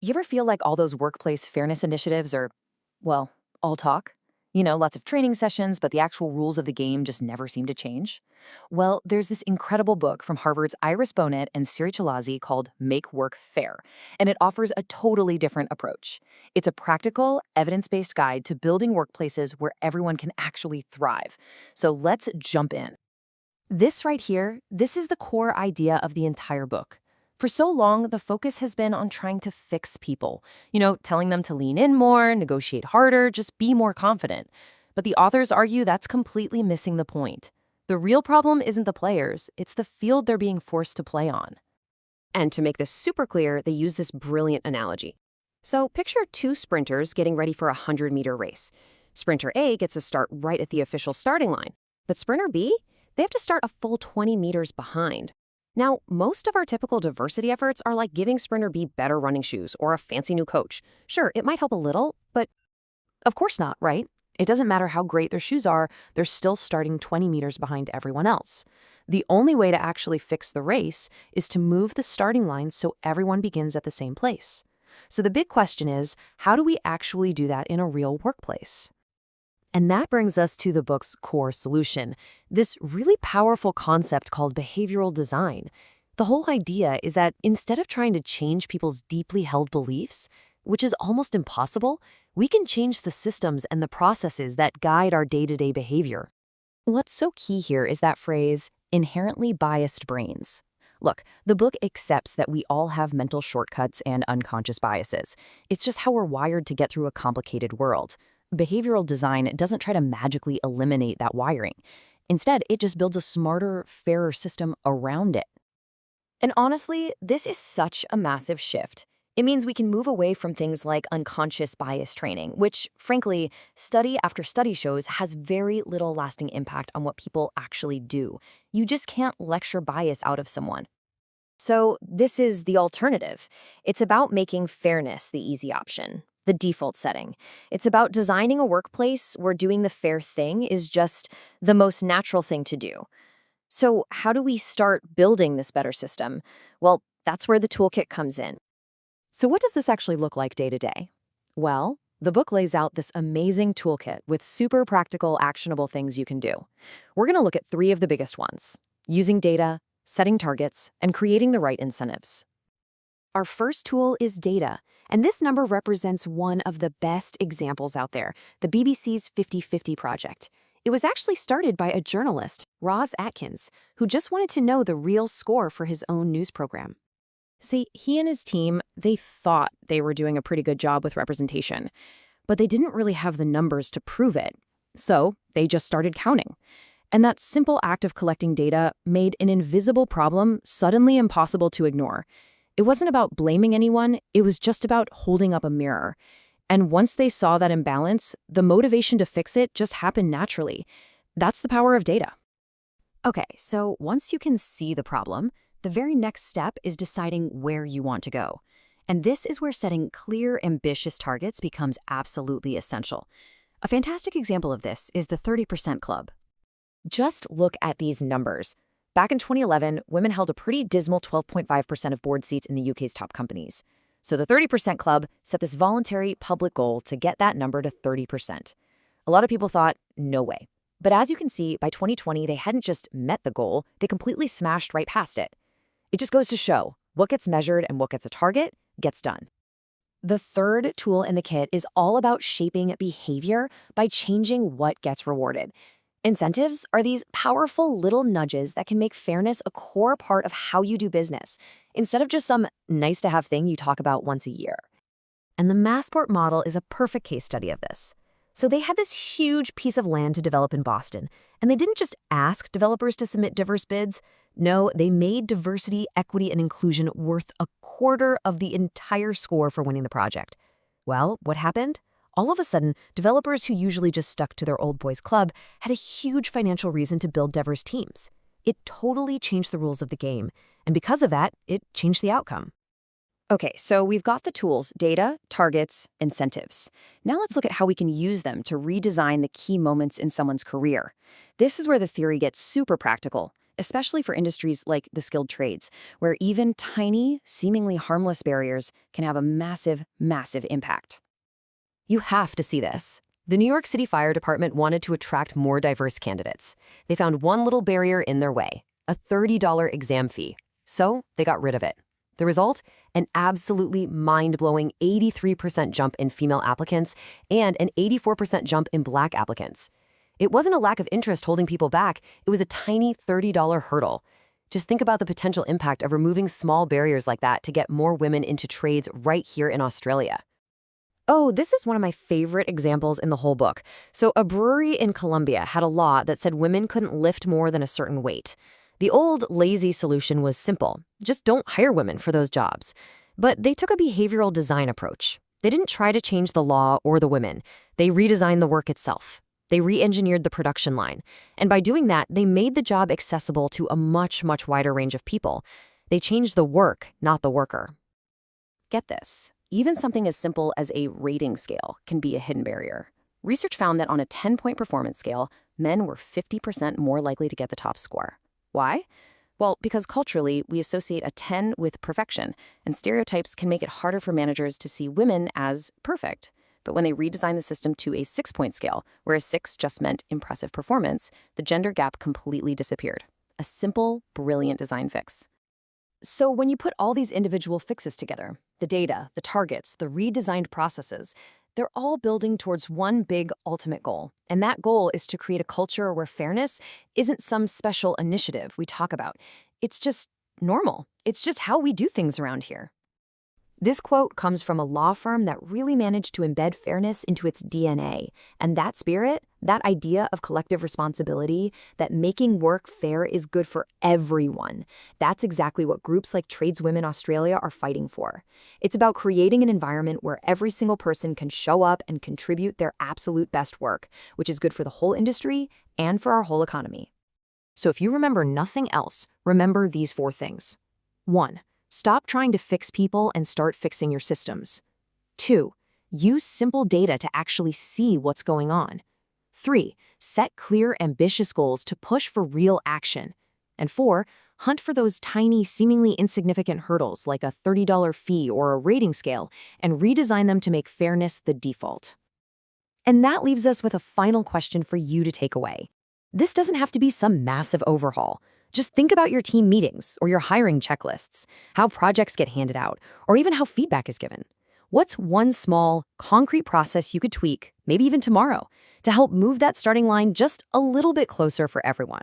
You ever feel like all those workplace fairness initiatives are, well, all talk? Lots of training sessions, but the actual rules of the game just never seem to change? Well, there's this incredible book from Harvard's Iris Bonet and Siri Chalazi called Make Work Fair, and it offers a totally different approach. It's a practical, evidence-based guide to building workplaces where everyone can actually thrive. So let's jump in. This right here, this is the core idea of the entire book. For so long, the focus has been on trying to fix people, telling them to lean in more, negotiate harder, just be more confident. But the authors argue that's completely missing the point. The real problem isn't the players, it's the field they're being forced to play on. And to make this super clear, they use this brilliant analogy. So picture two sprinters getting ready for a 100-meter race. Sprinter A gets a start right at the official starting line, but sprinter B, they have to start a full 20 meters behind. Now, most of our typical diversity efforts are like giving Sprinter B better running shoes or a fancy new coach. Sure, it might help a little, but Of course not, right? It doesn't matter how great their shoes are, they're still starting 20 meters behind everyone else. The only way to actually fix the race is to move the starting line so everyone begins at the same place. So the big question is, how do we actually do that in a real workplace? And that brings us to the book's core solution, this really powerful concept called behavioral design. The whole idea is that instead of trying to change people's deeply held beliefs, which is almost impossible, we can change the systems and the processes that guide our day-to-day behavior. What's so key here is that phrase, inherently biased brains. Look, the book accepts that we all have mental shortcuts and unconscious biases. It's just how we're wired to get through a complicated world. Behavioral design doesn't try to magically eliminate that wiring. Instead, it just builds a smarter, fairer system around it. And honestly, this is such a massive shift. It means we can move away from things like unconscious bias training, which, frankly, study after study shows has very little lasting impact on what people actually do. You just can't lecture bias out of someone. So this is the alternative. It's about making fairness the easy option, the default setting. It's about designing a workplace where doing the fair thing is just the most natural thing to do. So how do we start building this better system? Well, that's where the toolkit comes in. So what does this actually look like day to day? Well, the book lays out this amazing toolkit with super practical, actionable things you can do. We're going to look at 3 of the biggest ones: using data, setting targets, and creating the right incentives. Our first tool is data, and this number represents one of the best examples out there, the BBC's 50/50 project. It was actually started by a journalist, Roz Atkins, who just wanted to know the real score for his own news program. See, he and his team, they thought they were doing a pretty good job with representation, but they didn't really have the numbers to prove it. So they just started counting. And that simple act of collecting data made an invisible problem suddenly impossible to ignore. It wasn't about blaming anyone, it was just about holding up a mirror. And once they saw that imbalance, the motivation to fix it just happened naturally. That's the power of data. Okay, so once you can see the problem, the very next step is deciding where you want to go. And this is where setting clear, ambitious targets becomes absolutely essential. A fantastic example of this is the 30% Club. Just look at these numbers. Back in 2011, women held a pretty dismal 12.5% of board seats in the UK's top companies. So the 30% Club set this voluntary public goal to get that number to 30%. A lot of people thought, no way. But as you can see, by 2020, they hadn't just met the goal, they completely smashed right past it. It just goes to show, what gets measured and what gets a target gets done. The third tool in the kit is all about shaping behavior by changing what gets rewarded. Incentives are these powerful little nudges that can make fairness a core part of how you do business, instead of just some nice-to-have thing you talk about once a year. And the Massport model is a perfect case study of this. So they had this huge piece of land to develop in Boston, and they didn't just ask developers to submit diverse bids. No, they made diversity, equity, and inclusion worth a quarter of the entire score for winning the project. Well, what happened? All of a sudden, developers who usually just stuck to their old boys club had a huge financial reason to build diverse teams. It totally changed the rules of the game, and because of that, it changed the outcome. Okay, so we've got the tools, data, targets, incentives. Now let's look at how we can use them to redesign the key moments in someone's career. This is where the theory gets super practical. especially for industries like the skilled trades, where even tiny, seemingly harmless barriers can have a massive, massive impact. You have to see this. The New York City Fire Department wanted to attract more diverse candidates. They found one little barrier in their way, a $30 exam fee. So they got rid of it. The result? An absolutely mind-blowing 83% jump in female applicants and an 84% jump in Black applicants. It wasn't a lack of interest holding people back, it was a tiny $30 hurdle. Just think about the potential impact of removing small barriers like that to get more women into trades right here in Australia. Oh, this is one of my favorite examples in the whole book. So a brewery in Colombia had a law that said women couldn't lift more than a certain weight. The old, lazy solution was simple. Just don't hire women for those jobs. But they took a behavioral design approach. They didn't try to change the law or the women. They redesigned the work itself. They re-engineered the production line. And by doing that, they made the job accessible to a much, much wider range of people. They changed the work, not the worker. Get this. Even something as simple as a rating scale can be a hidden barrier. Research found that on a 10-point performance scale, men were 50% more likely to get the top score. Why? Well, because culturally, we associate a 10 with perfection, and stereotypes can make it harder for managers to see women as perfect. But when they redesigned the system to a 6-point scale, where a 6 just meant impressive performance, the gender gap completely disappeared. A simple, brilliant design fix. So when you put all these individual fixes together, the data, the targets, the redesigned processes, they're all building towards one big ultimate goal. And that goal is to create a culture where fairness isn't some special initiative we talk about. It's just normal. It's just how we do things around here. This quote comes from a law firm that really managed to embed fairness into its DNA. And that spirit, that idea of collective responsibility, that making work fair is good for everyone, that's exactly what groups like Tradeswomen Australia are fighting for. It's about creating an environment where every single person can show up and contribute their absolute best work, which is good for the whole industry and for our whole economy. So if you remember nothing else, remember these 4 things. 1. Stop trying to fix people and start fixing your systems. 2. Use simple data to actually see what's going on. 3. Set clear, ambitious goals to push for real action. And 4. Hunt for those tiny, seemingly insignificant hurdles like a $30 fee or a rating scale and redesign them to make fairness the default. And that leaves us with a final question for you to take away. This doesn't have to be some massive overhaul. Just think about your team meetings or your hiring checklists, how projects get handed out, or even how feedback is given. What's one small, concrete process you could tweak, maybe even tomorrow, to help move that starting line just a little bit closer for everyone?